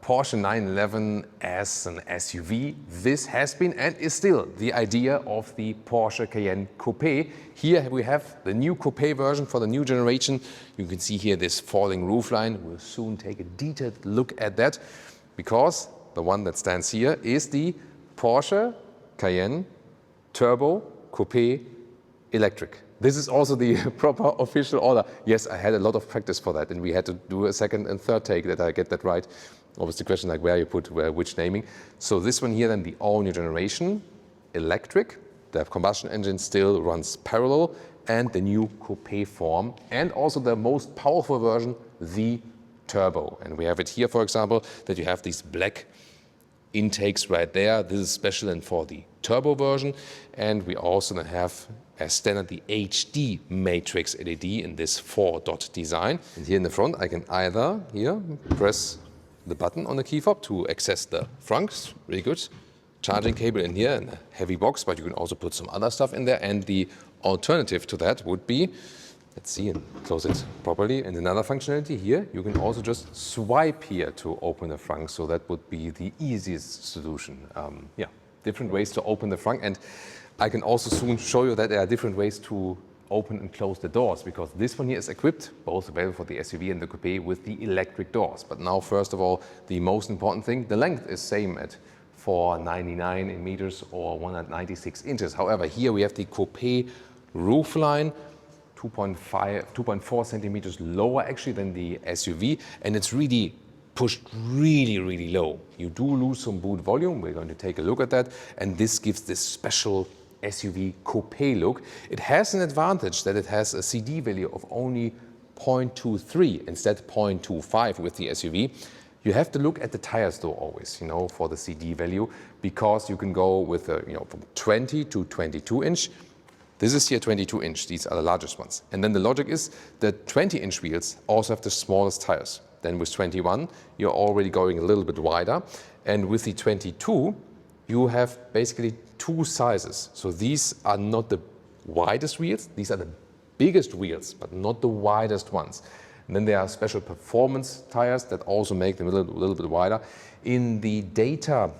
Porsche 911 as an SUV. This has been and is still the idea of the Porsche Cayenne Coupé. Here we have the new Coupé version for the new generation. You can see here this falling roofline. We'll soon take a detailed look at that, because the one that stands here is the Porsche Cayenne Turbo Coupé Electric. This is also the proper official order. Yes, I had a lot of practice for that, and we had to do a second and third take that I get that right. Always the question like where you put which naming. So this one here, then the all new generation, electric. The combustion engine still runs parallel, and the new Coupé form, and also the most powerful version, the turbo. And we have it here, for example, that you have these black intakes right there. This is special and for the turbo version, and we also then have as standard the HD matrix LED in this 4-dot design. And here in the front I can either here press the button on the key fob to access the Frunks, really good. Charging cable in here and a heavy box, but you can also put some other stuff in there. And the alternative to that would be, let's see and close it properly. And another functionality here, you can also just swipe here to open the frunk. So that would be the easiest solution. Yeah, different ways to open the frunk. And I can also soon show you that there are different ways to open and close the doors, because this one here is equipped, both available for the SUV and the Coupé, with the electric doors. But now, first of all, the most important thing, the length is same at 499 in meters or 196 inches. However, here we have the Coupé roofline, 2.4 centimeters lower actually than the SUV, and it's really pushed really low. You do lose some boot volume. We're going to take a look at that, and this gives this special SUV Coupé look. It has an advantage that it has a CD value of only 0.23 instead 0.25 with the SUV. You have to look at the tires though always, you know, for the CD value, because you can go with a, from 20 to 22 inch. This is here 22 inch, these are the largest ones. And then the logic is that 20 inch wheels also have the smallest tires. Then with 21, you're already going a little bit wider. And with the 22, you have basically two sizes. So these are not the widest wheels, these are the biggest wheels, but not the widest ones. And then there are special performance tires that also make them a little bit wider. In the data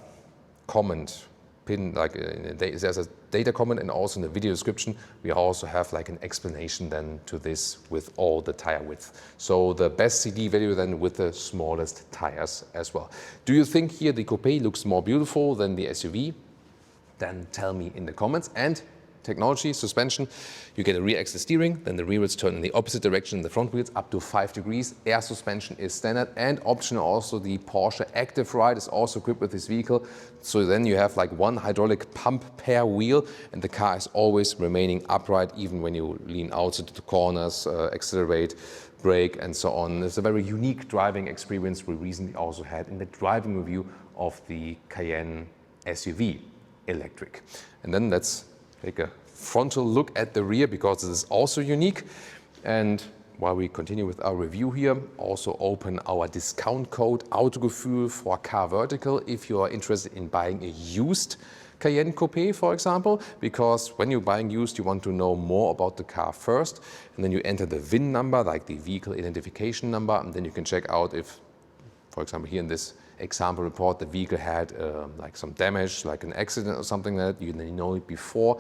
comment pin, like there's a data comment, and also in the video description, we also have like an explanation then to this with all the tire width. So the best CD value then with the smallest tires as well. Do you think here the Coupé looks more beautiful than the SUV? Then tell me in the comments. And technology, suspension, you get a rear axle steering, then the rear wheels turn in the opposite direction, the front wheels up to 5 degrees. Air suspension is standard and optional. Also the Porsche Active Ride is also equipped with this vehicle. So then you have like one hydraulic pump per wheel, and the car is always remaining upright even when you lean out into the corners, accelerate, brake and so on. It's a very unique driving experience we recently also had in the driving review of the Cayenne SUV electric. And then let's take a frontal look at the rear, because this is also unique. And while we continue with our review here, also open our discount code Autogefühl for Car Vertical if you are interested in buying a used Cayenne Coupé, for example, because when you're buying used, you want to know more about the car first, and then you enter the VIN number, like the vehicle identification number, and then you can check out if, for example, here in this example report, the vehicle had like some damage, like an accident or something like that. You know it before.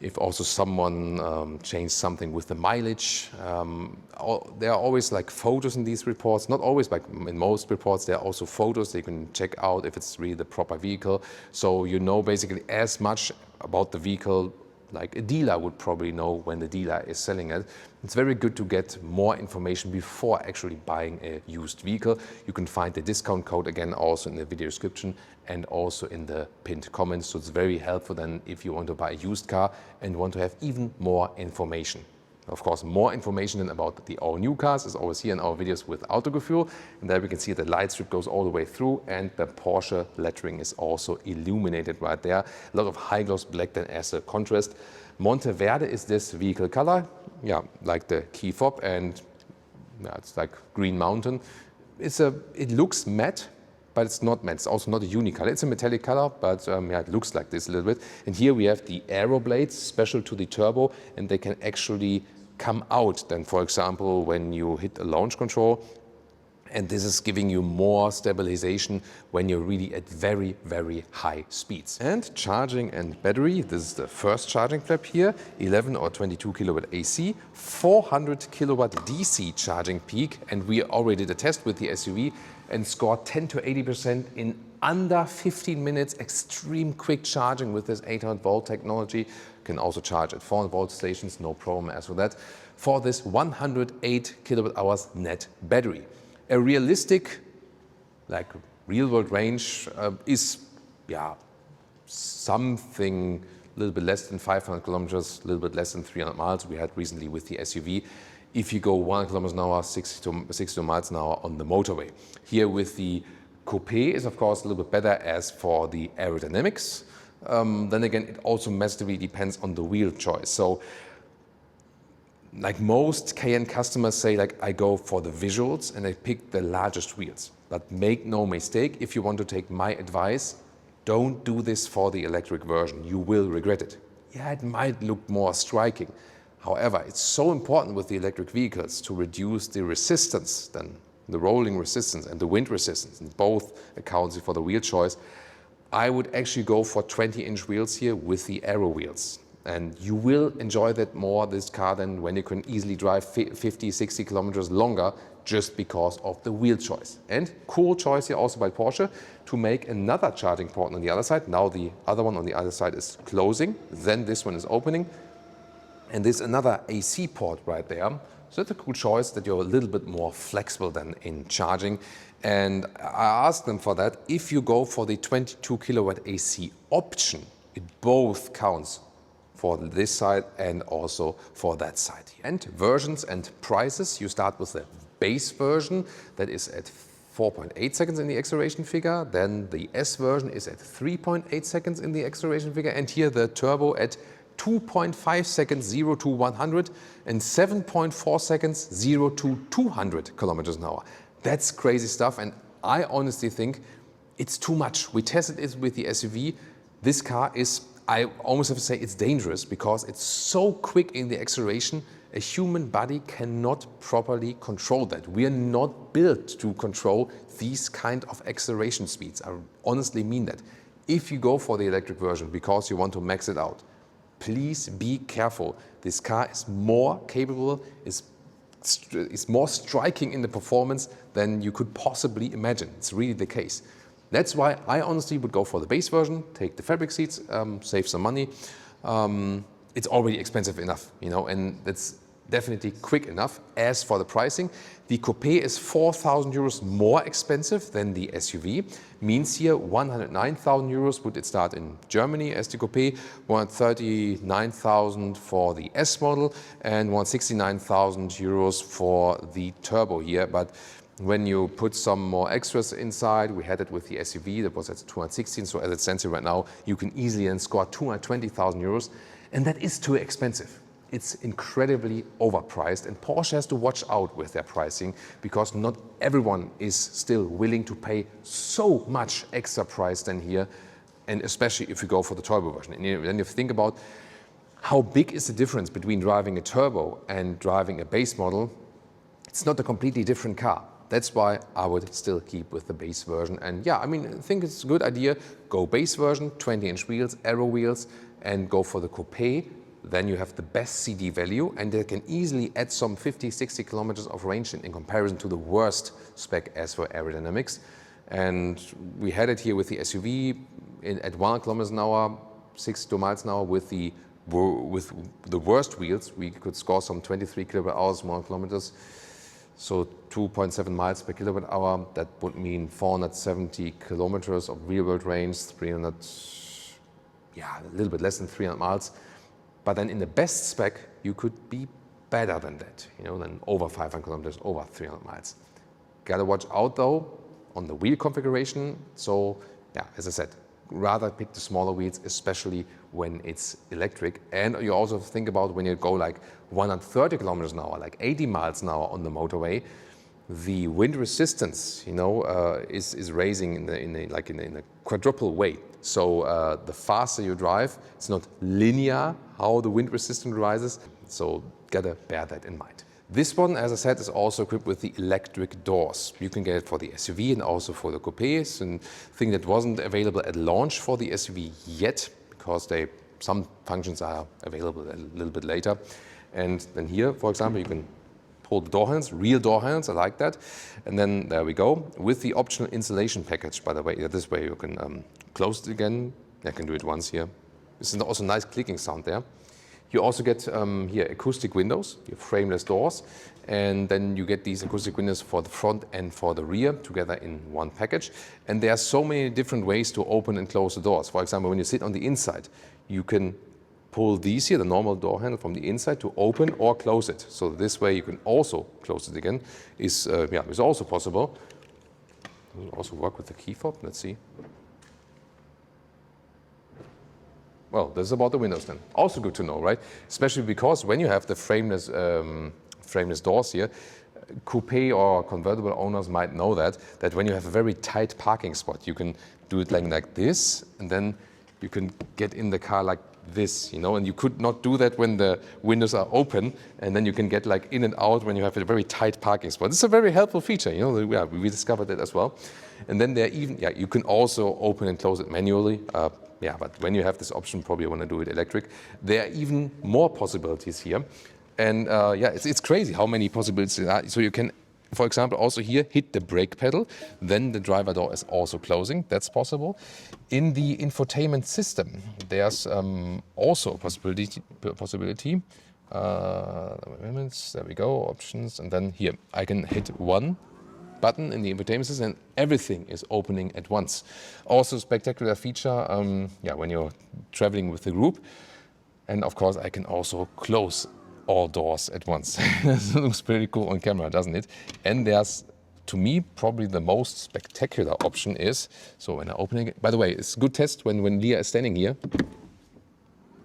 If also someone changed something with the mileage. There are always like photos in these reports. Not always, but in most reports there are also photos. You can check out if it's really the proper vehicle. So you know basically as much about the vehicle like a dealer would probably know when the dealer is selling it. It's very good to get more information before actually buying a used vehicle. You can find the discount code again also in the video description and also in the pinned comments. So it's very helpful then if you want to buy a used car and want to have even more information. Of course, more information than about the all-new cars is always here in our videos with Autogefühl. And there we can see the light strip goes all the way through, and the Porsche lettering is also illuminated right there. A lot of high-gloss black then as a contrast. Monteverde is this vehicle color, yeah, like the key fob, and yeah, it's like Green Mountain. It looks matte, but it's not matte. It's also not a unique color. It's a metallic color, but yeah, it looks like this a little bit. And here we have the aero blades special to the turbo, and they can actually come out then, for example, when you hit a launch control And this is giving you more stabilization when you're really at very, very high speeds. And charging and battery, this is the first charging flap here, 11 or 22 kilowatt AC, 400 kilowatt DC charging peak. And we already did a test with the SUV and scored 10 to 80% in under 15 minutes. Extreme quick charging with this 800 volt technology. Can also charge at 400 volt stations, no problem as with that, for this 108 kilowatt hours net battery. A realistic, like real world range is, yeah, something a little bit less than 500 kilometers, a little bit less than 300 miles we had recently with the SUV. If you go 100 kilometers an hour, 60 miles an hour on the motorway. Here with the Coupé is of course a little bit better as for the aerodynamics. Then again, it also massively depends on the wheel choice. So like most Cayenne customers say, like, I go for the visuals and I pick the largest wheels. But make no mistake, if you want to take my advice, don't do this for the electric version. You will regret it. Yeah, it might look more striking. However, it's so important with the electric vehicles to reduce the resistance, then the rolling resistance and the wind resistance, and both accounts for the wheel choice. I would actually go for 20-inch wheels here with the aero wheels. And you will enjoy that more, this car, than when you can easily drive 50, 60 kilometers longer just because of the wheel choice. And cool choice here also by Porsche to make another charging port on the other side. Now the other one on the other side is closing, then this one is opening. And there's another AC port right there. So it's a cool choice that you're a little bit more flexible than in charging. And I asked them for that. If you go for the 22 kilowatt AC option, it both counts for this side and also for that side. And versions and prices, you start with the base version that is at 4.8 seconds in the acceleration figure. Then the S version is at 3.8 seconds in the acceleration figure. And here the turbo at 2.5 seconds 0 to 100 and 7.4 seconds 0 to 200 kilometers an hour. That's crazy stuff, and I honestly think it's too much. We tested it with the SUV. This car is, I almost have to say, it's dangerous because it's so quick in the acceleration. A human body cannot properly control that. We are not built to control these kind of acceleration speeds. I honestly mean that. If you go for the electric version because you want to max it out, please be careful. This car is more capable, is more striking in the performance than you could possibly imagine. It's really the case. That's why I honestly would go for the base version, take the fabric seats, save some money. It's already expensive enough, you know, and that's definitely quick enough. As for the pricing, the Coupé is 4,000 euros more expensive than the SUV. Means here 109,000 euros would it start in Germany as the Coupé, 139,000 for the S model and 169,000 euros for the turbo here. But when you put some more extras inside, we had it with the SUV that was at 216, so as it stands here right now, you can easily then score 220,000 euros, and that is too expensive. It's incredibly overpriced, and Porsche has to watch out with their pricing because not everyone is still willing to pay so much extra price than here, and especially if you go for the turbo version. And then you think about how big is the difference between driving a turbo and driving a base model. It's not a completely different car. That's why I would still keep with the base version. And yeah, I mean, I think it's a good idea. Go base version, 20-inch wheels, aero wheels, and go for the Coupé. Then you have the best CD value, and they can easily add some 50, 60 kilometers of range in comparison to the worst spec as for aerodynamics. And we had it here with the SUV at 100 kilometers an hour, 62 miles an hour with the worst wheels. We could score some 23 kilowatt hours, 100 kilometers. So 2.7 miles per kilowatt hour. That would mean 470 kilometers of real world range, 300, yeah, a little bit less than 300 miles. But then in the best spec, you could be better than that, you know, than over 500 kilometers, over 300 miles. Gotta watch out though on the wheel configuration. So yeah, as I said, rather pick the smaller wheels, especially when it's electric. And you also think about when you go like 130 kilometers an hour, like 80 miles an hour on the motorway, the wind resistance, you know, is raising in a quadruple way. So the faster you drive, it's not linear how the wind resistance rises. So gotta bear that in mind. This one, as I said, is also equipped with the electric doors. You can get it for the SUV and also for the coupes, and thing that wasn't available at launch for the SUV yet, because some functions are available a little bit later. And then here, for example, you can pull the door handles, real door handles, I like that. And then there we go, with the optional insulation package, by the way. This way you can close it again. I can do it once here. This is also a nice clicking sound there. You also get here acoustic windows, you have frameless doors, and then you get these acoustic windows for the front and for the rear together in one package. And there are so many different ways to open and close the doors. For example, when you sit on the inside, you can pull these here, the normal door handle from the inside, to open or close it. So this way you can also close it again, is also possible. It will also work with the key fob. Let's see. Well, this is about the windows then. Also good to know, right? Especially because when you have the frameless doors here, coupe or convertible owners might know that when you have a very tight parking spot, you can do it like this, and then you can get in the car like this, you know, and you could not do that when the windows are open, and then you can get like in and out when you have a very tight parking spot. This is a very helpful feature, you know, we discovered it as well. And then there even, you can also open and close it manually. But when you have this option, probably want to do it electric. There are even more possibilities here. And it's crazy how many possibilities there are. So you can, for example, also here hit the brake pedal, then the driver door is also closing. That's possible. In the infotainment system, there's also a possibility. There we go, options, and then here I can hit one button in the infotainment system and everything is opening at once. Also spectacular feature when you're traveling with the group. And of course I can also close all doors at once. This looks pretty cool on camera, doesn't it? And there's, to me, probably the most spectacular option is, so when I open it, by the way, it's a good test when Leah is standing here.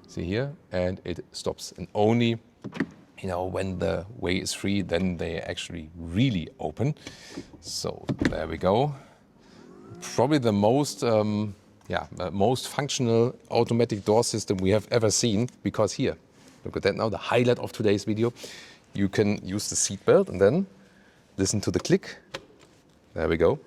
See here, and it stops. And only, you know, when the way is free, then they actually really open. So there we go. Probably the most functional automatic door system we have ever seen, because here, look at that now, the highlight of today's video. You can use the seatbelt and then listen to the click. There we go.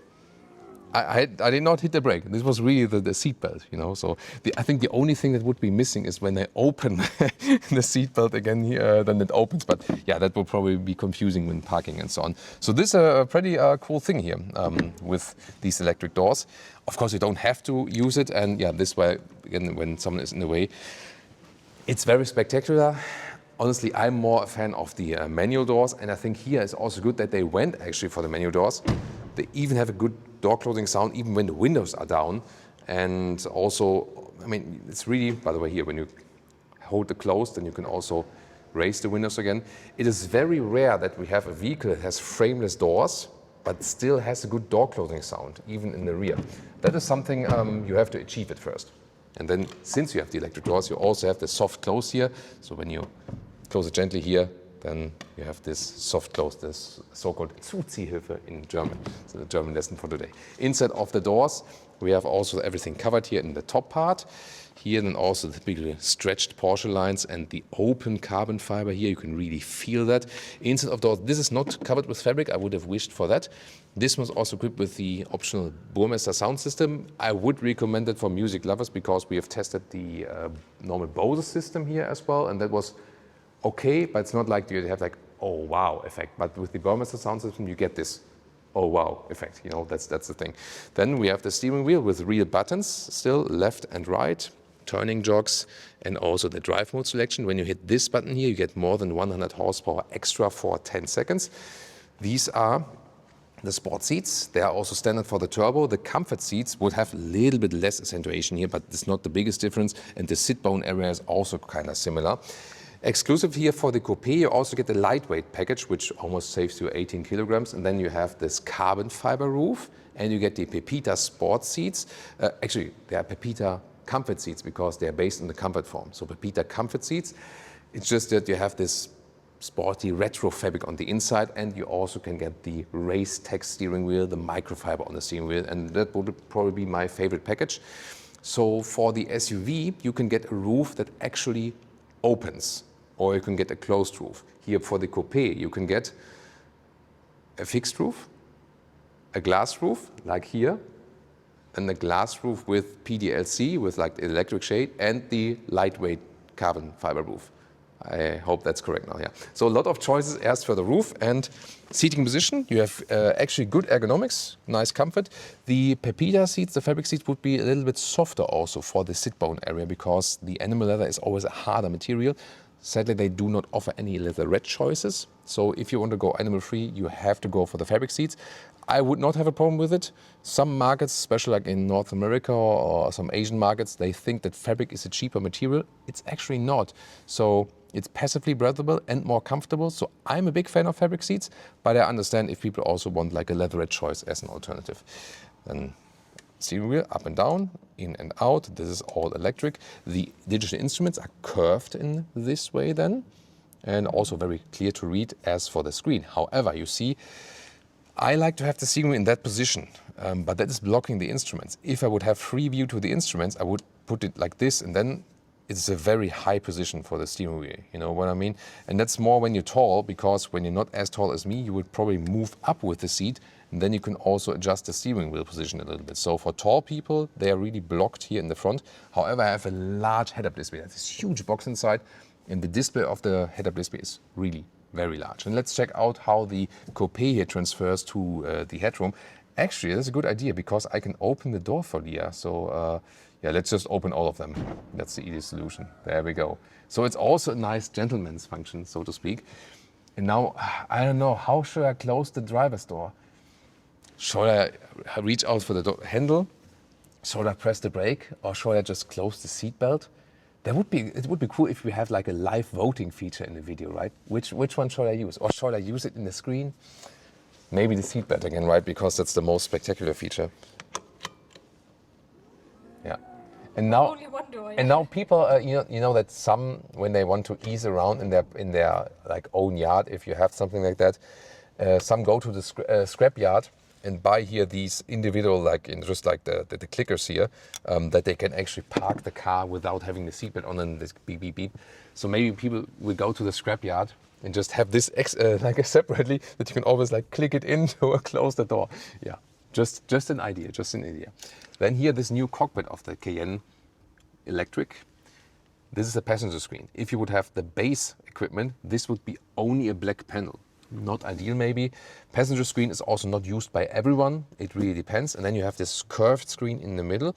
I did not hit the brake. This was really the seatbelt, you know. So I think the only thing that would be missing is when I open the seatbelt again here, then it opens. But yeah, that will probably be confusing when parking and so on. So this is a pretty cool thing here with these electric doors. Of course, you don't have to use it, and this way, again, when someone is in the way, it's very spectacular. Honestly, I'm more a fan of the manual doors, and I think here it's also good that they went actually for the manual doors. They even have a good door closing sound even when the windows are down. And also, I mean, it's really, by the way, here when you hold it closed, then you can also raise the windows again. It is very rare that we have a vehicle that has frameless doors but still has a good door closing sound, even in the rear. That is something you have to achieve at first. And then, since you have the electric doors, you also have the soft close here. So when you close it gently here, then you have this soft close, this so-called Zuziehhilfe in German. So the German lesson for today. Inside of the doors, we have also everything covered here in the top part. Here then also the typically stretched Porsche lines and the open carbon fiber here. You can really feel that. Inside of doors, this is not covered with fabric. I would have wished for that. This was also equipped with the optional Burmester sound system. I would recommend it for music lovers because we have tested the normal Bose system here as well, and that was okay, but it's not like you have like, oh wow effect. But with the Burmester sound system, you get this oh wow effect. You know, that's the thing. Then we have the steering wheel with real buttons, still left and right, turning jogs, and also the drive mode selection. When you hit this button here, you get more than 100 horsepower extra for 10 seconds. These are the sport seats. They are also standard for the turbo. The comfort seats would have a little bit less accentuation here, but it's not the biggest difference. And the sit bone area is also kind of similar. Exclusive here for the coupe, you also get the lightweight package, which almost saves you 18 kilograms. And then you have this carbon fiber roof, and you get the Pepita sport seats. Actually, they are Pepita comfort seats because they are based on the comfort form. So Pepita comfort seats, it's just that you have this sporty retro fabric on the inside, and you also can get the race tech steering wheel, the microfiber on the steering wheel, and that would probably be my favorite package. So for the SUV, you can get a roof that actually opens. or you can get a closed roof. Here for the Coupé, you can get a fixed roof, a glass roof, like here, and a glass roof with PDLC, with like the electric shade, and the lightweight carbon fiber roof. I hope that's correct now, yeah. So a lot of choices as for the roof and seating position. You have actually good ergonomics, nice comfort. The Pepita seats, the fabric seats, would be a little bit softer also for the sit bone area because the animal leather is always a harder material. Sadly, they do not offer any leatherette choices. So if you want to go animal free, you have to go for the fabric seats. I would not have a problem with it. Some markets, especially like in North America or some Asian markets, they think that fabric is a cheaper material. It's actually not. So it's passively breathable and more comfortable. So I'm a big fan of fabric seats, but I understand if people also want like a leatherette choice as an alternative. Then steering wheel up and down, in and out. This is all electric. The digital instruments are curved in this way then, and also very clear to read as for the screen. However, you see, I like to have the steering wheel in that position, but that is blocking the instruments. If I would have free view to the instruments, I would put it like this, and then it's a very high position for the steering wheel, you know what I mean? And that's more when you're tall, because when you're not as tall as me, you would probably move up with the seat, and then you can also adjust the steering wheel position a little bit. So for tall people, they are really blocked here in the front. However, I have a large head-up display. There's this huge box inside, and the display of the head-up display is really very large. And let's check out how the Coupé here transfers to the headroom. Actually, that's a good idea because I can open the door for Leah. So yeah, let's just open all of them. That's the easiest solution. There we go. So it's also a nice gentleman's function, so to speak. And now, I don't know, how should I close the driver's door? Should I reach out for the door handle? Should I press the brake? Or should I just close the seat belt? It would be cool if we have like a live voting feature in the video, right? Which one should I use? Or should I use it in the screen? Maybe the seatbelt again, right? Because that's the most spectacular feature. Yeah. And now, only one door, yeah. And now people, you know that some, when they want to ease around in their like own yard, if you have something like that, some go to the scrap yard and buy here these individual, like just like the clickers here, that they can actually park the car without having the seatbelt on and this beep beep beep. So maybe people will go to the scrap yard and just have this like separately that you can always like click it in or close the door. Yeah, just an idea, Then here this new cockpit of the Cayenne electric. This is a passenger screen. If you would have the base equipment, this would be only a black panel. Not ideal maybe. Passenger screen is also not used by everyone. It really depends. And then you have this curved screen in the middle.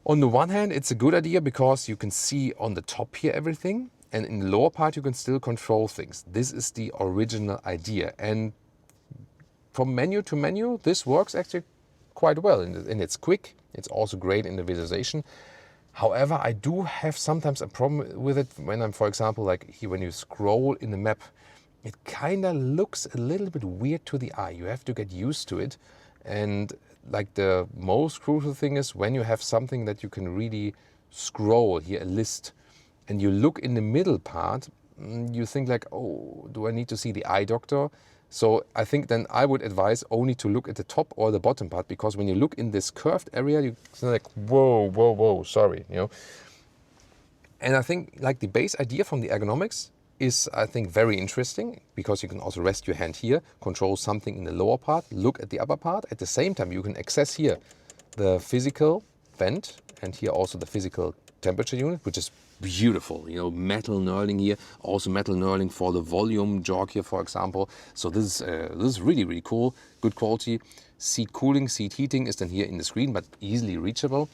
On the one hand, it's a good idea because you can see on the top here everything. And in the lower part, you can still control things. This is the original idea. And from menu to menu, this works actually quite well. And it's quick. It's also great in the visualization. However, I do have sometimes a problem with it when I'm, for example, like here, when you scroll in the map, it kind of looks a little bit weird to the eye. You have to get used to it. And like the most crucial thing is when you have something that you can really scroll here, a list, and you look in the middle part, you think like, oh, do I need to see the eye doctor? So I think then I would advise only to look at the top or the bottom part, because when you look in this curved area, you're like, whoa, sorry, you know. And I think like the base idea from the ergonomics is, I think, very interesting, because you can also rest your hand here, control something in the lower part, look at the upper part. At the same time, you can access here the physical vent and here also the physical temperature unit, which is beautiful, you know, metal knurling here, also metal knurling for the volume jog here, for example. So this is really, really cool, good quality. Seat cooling, seat heating is then here in the screen, but easily reachable.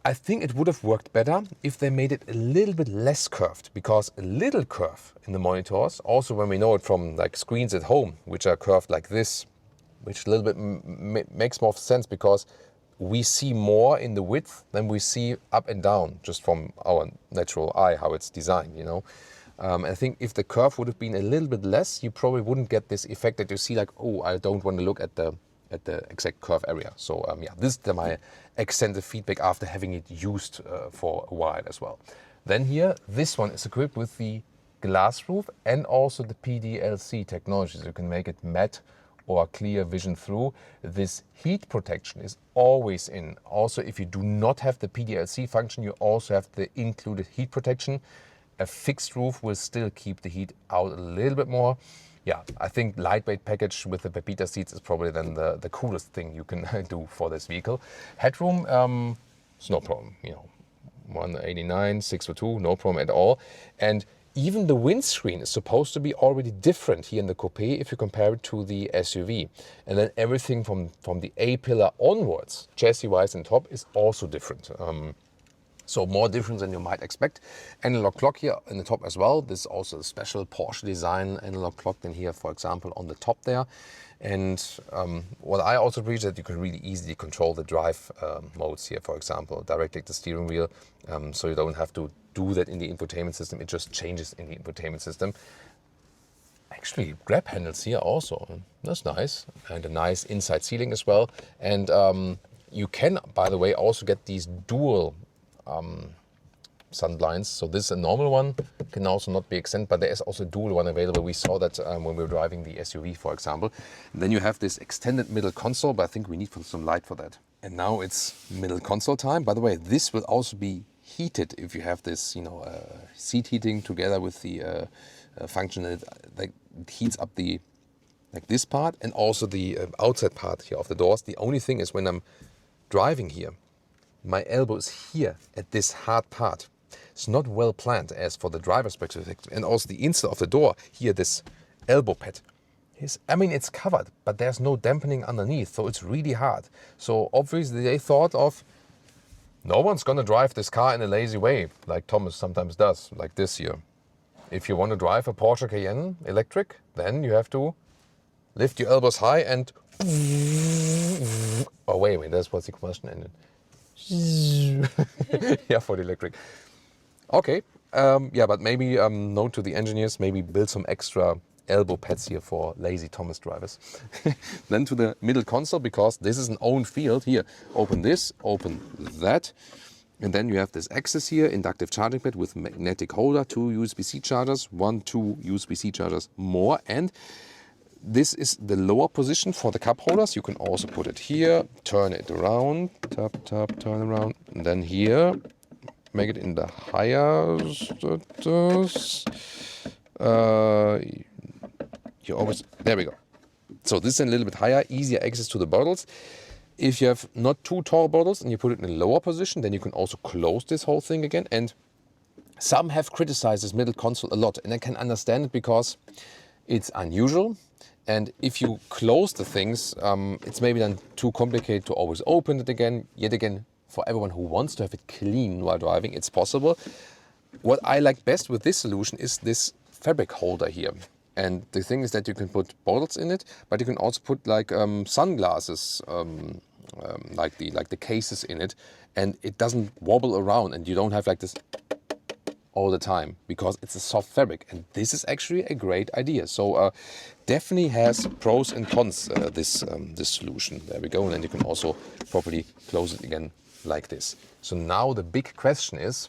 I think it would have worked better if they made it a little bit less curved, because a little curve in the monitors, also when we know it from like screens at home, which are curved like this, which a little bit makes more sense, because we see more in the width than we see up and down, just from our natural eye, how it's designed, you know. I think if the curve would have been a little bit less, you probably wouldn't get this effect that you see like, oh, I don't want to look at the exact curve area. So yeah, this is my extensive feedback after having it used for a while as well. Then here, this one is equipped with the glass roof and also the PDLC technology. So you can make it matte or clear vision through. This heat protection is always in. Also, if you do not have the PDLC function, you also have the included heat protection. a fixed roof will still keep the heat out a little bit more. Yeah, I think lightweight package with the Pepita seats is probably then the coolest thing you can do for this vehicle. Headroom, it's no problem, you know, 189, 602, no problem at all. And even the windscreen is supposed to be already different here in the Coupe if you compare it to the SUV. And then everything from the A-pillar onwards, chassis-wise and top, is also different. So more difference than you might expect. Analog clock here in the top as well. This is also a special Porsche design analog clock than here, for example, on the top there. And what I also appreciate that you can really easily control the drive modes here, for example, directly at the steering wheel. So you don't have to do that in the infotainment system. It just changes in the infotainment system. Actually, grab handles here also. That's nice. And a nice inside ceiling as well. And you can, by the way, also get these dual sun blinds. So this is a normal one, can also not be extended, but there is also a dual one available. We saw that when we were driving the SUV, for example. And then you have this extended middle console, but I think we need some light for that. And now it's middle console time. By the way, this will also be heated if you have this, you know, seat heating together with the function that it heats up the this part and also the outside part here of the doors. The only thing is when I'm driving here, my elbow is here at this hard part. It's not well planned as for the driver's perspective. And also the inside of the door, here this elbow pad. I mean, it's covered, but there's no dampening underneath, so it's really hard. So obviously they thought of, no one's gonna drive this car in a lazy way, like Thomas sometimes does, like this here. If you want to drive a Porsche Cayenne electric, then you have to lift your elbows high and... Oh, wait, that's what's the combustion engine. Yeah, for the electric. Okay, yeah, but maybe note to the engineers, maybe build some extra elbow pads here for lazy Thomas drivers. Then to the middle console, because this is an own field. Here, open this, open that. And then you have this access here, inductive charging pad with magnetic holder, 2 USB-C chargers, 2 USB-C chargers more. And this is the lower position for the cup holders. You can also put it here, turn it around, tap, tap, turn around. And then here, make it in the higher status. You always, there we go. So this is a little bit higher, easier access to the bottles. If you have not too tall bottles and you put it in a lower position, then you can also close this whole thing again. And some have criticized this middle console a lot, and I can understand it because it's unusual. And if you close the things, it's maybe then too complicated to always open it again. Yet again, for everyone who wants to have it clean while driving, it's possible. What I like best with this solution is this fabric holder here. And the thing is that you can put bottles in it, but you can also put like sunglasses, like the cases in it, and it doesn't wobble around, and you don't have like this all the time because it's a soft fabric. And this is actually a great idea. So definitely has pros and cons, this solution. There we go. And then you can also properly close it again like this. So now the big question is,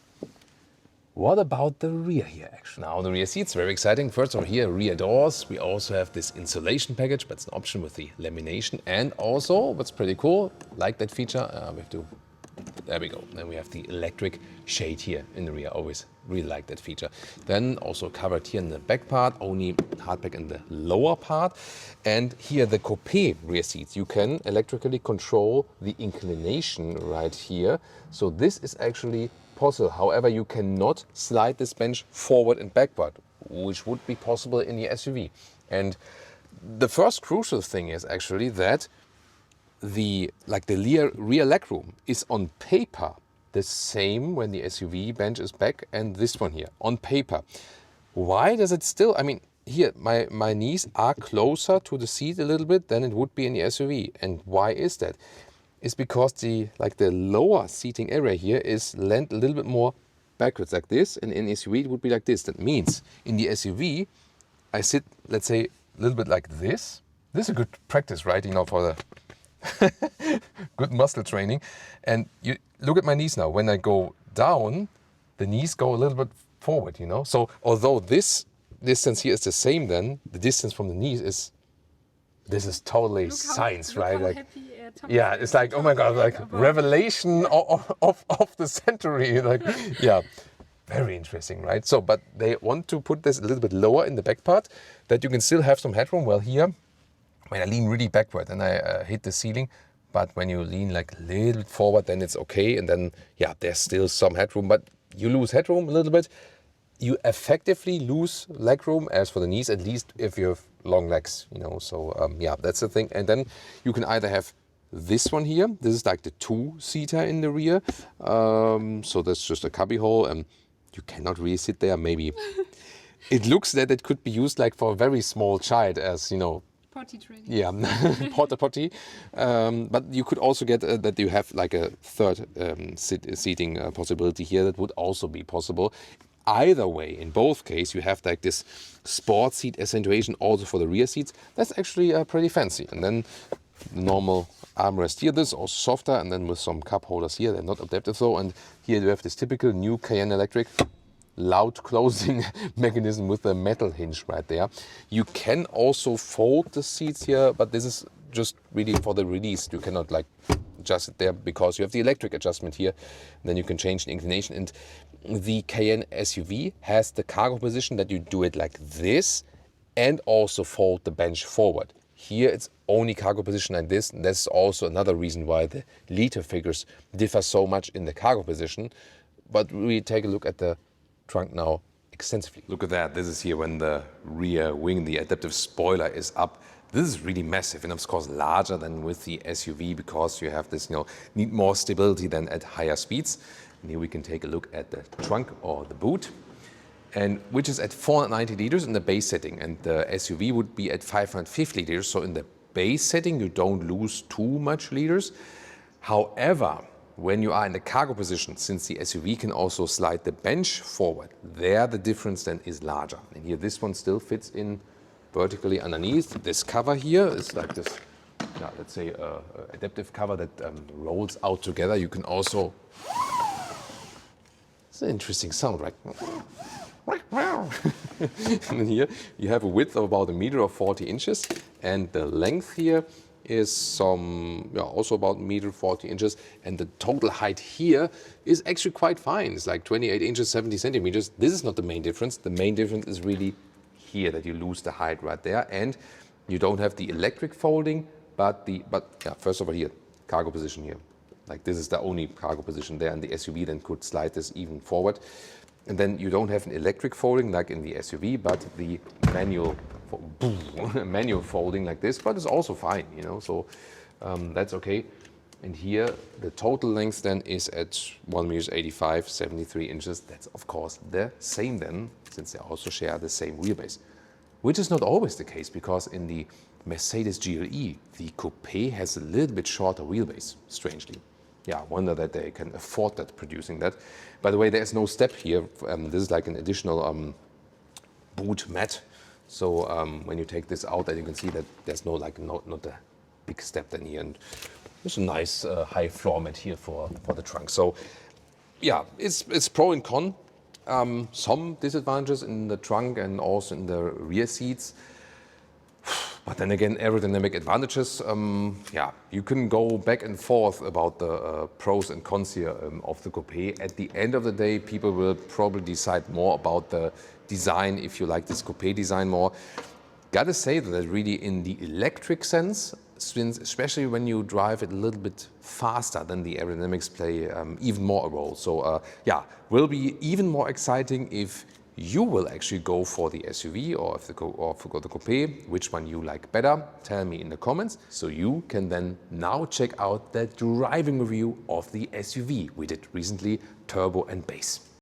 what about the rear here actually? Now the rear seats, very exciting. First over here, rear doors. We also have this insulation package, but it's an option with the lamination. And also, what's pretty cool, like that feature, we have to, there we go. Then we have the electric shade here in the rear. Always really like that feature. Then also covered here in the back part, only hardback in the lower part. And here the coupe rear seats, you can electrically control the inclination right here. So this is actually possible. However, you cannot slide this bench forward and backward, which would be possible in the SUV. And the first crucial thing is actually that the rear legroom is on paper the same when the SUV bench is back and this one here on paper. Why does it still, I mean, here my knees are closer to the seat a little bit than it would be in the SUV. And why is that? Is because the lower seating area here is lent a little bit more backwards like this, and in SUV it would be like this. That means in the SUV I sit, let's say, a little bit like this. This is a good practice, right? You know, for the good muscle training. And you look at my knees now. When I go down, the knees go a little bit forward, you know. So although this distance here is the same, then the distance from the knees is, this is totally science, right? Like, yeah, it's like, oh my God, like revelation of the century. Like, yeah. Very interesting, right? So, but they want to put this a little bit lower in the back part, that you can still have some headroom. Well, here, when I lean really backward and I hit the ceiling, but when you lean like a little bit forward, then it's okay. And then, yeah, there's still some headroom, but you lose headroom a little bit. You effectively lose leg room as for the knees, at least if you have long legs, you know. So, yeah, that's the thing. And then you can either have this one here. This is like the two-seater in the rear. So that's just a cubby hole, and you cannot really sit there. Maybe it looks that it could be used like for a very small child, as you know. Potty training. Yeah, porta potty. But you could also get that you have like a third seating possibility here. That would also be possible. Either way, in both cases, you have like this sport seat accentuation also for the rear seats. That's actually pretty fancy. And then the normal armrest here. This is also softer, and then with some cup holders here. They're not adaptive though. And here you have this typical new Cayenne electric loud closing mechanism with the metal hinge right there. You can also fold the seats here, but this is just really for the release. You cannot like adjust it there because you have the electric adjustment here. And then you can change the inclination. And the Cayenne SUV has the cargo position that you do it like this and also fold the bench forward. Here it's only cargo position like this, and that's also another reason why the liter figures differ so much in the cargo position. But we take a look at the trunk now extensively. Look at that. This is here when the rear wing, the adaptive spoiler is up. This is really massive, and of course larger than with the SUV because you have this, you know, need more stability than at higher speeds. And here we can take a look at the trunk or the boot, and which is at 490 liters in the base setting, and the SUV would be at 550 liters. So in the base setting, you don't lose too much liters. However, when you are in the cargo position, since the SUV can also slide the bench forward, there the difference then is larger. And here this one still fits in vertically underneath. This cover here is like this, yeah, let's say adaptive cover that rolls out together. You can also, it's an interesting sound, right? And then here you have a width of about 1 meter or 40 inches, and the length here is some, yeah, also about 1 meter 40 inches, and the total height here is actually quite fine. It's like 28 inches, 70 centimeters. This is not the main difference. The main difference is really here that you lose the height right there, and you don't have the electric folding, but yeah, first of all here, cargo position here. Like this is the only cargo position there, and the SUV then could slide this even forward. And then you don't have an electric folding like in the SUV, but the manual manual folding like this, but it's also fine, you know, so that's okay. And here the total length then is at 1 meter 85, 73 inches. That's of course the same then, since they also share the same wheelbase, which is not always the case, because in the Mercedes GLE, the Coupé has a little bit shorter wheelbase, strangely. Yeah, I wonder that they can afford that, producing that. By the way, there's no step here. This is like an additional boot mat. So when you take this out, then you can see that there's no like not a big step then here, and there's a nice high floor mat here for the trunk. So yeah, it's pro and con. Some disadvantages in the trunk and also in the rear seats. But then again, aerodynamic advantages. Yeah, you can go back and forth about the pros and cons here of the Coupé. At the end of the day, people will probably decide more about the design, if you like this Coupé design more. Gotta say that really in the electric sense, especially when you drive it a little bit faster, then the aerodynamics play even more a role. So yeah, will be even more exciting if you will actually go for the SUV or if for the Coupé, which one you like better. Tell me in the comments, so you can then now check out that driving review of the SUV we did recently, turbo and base.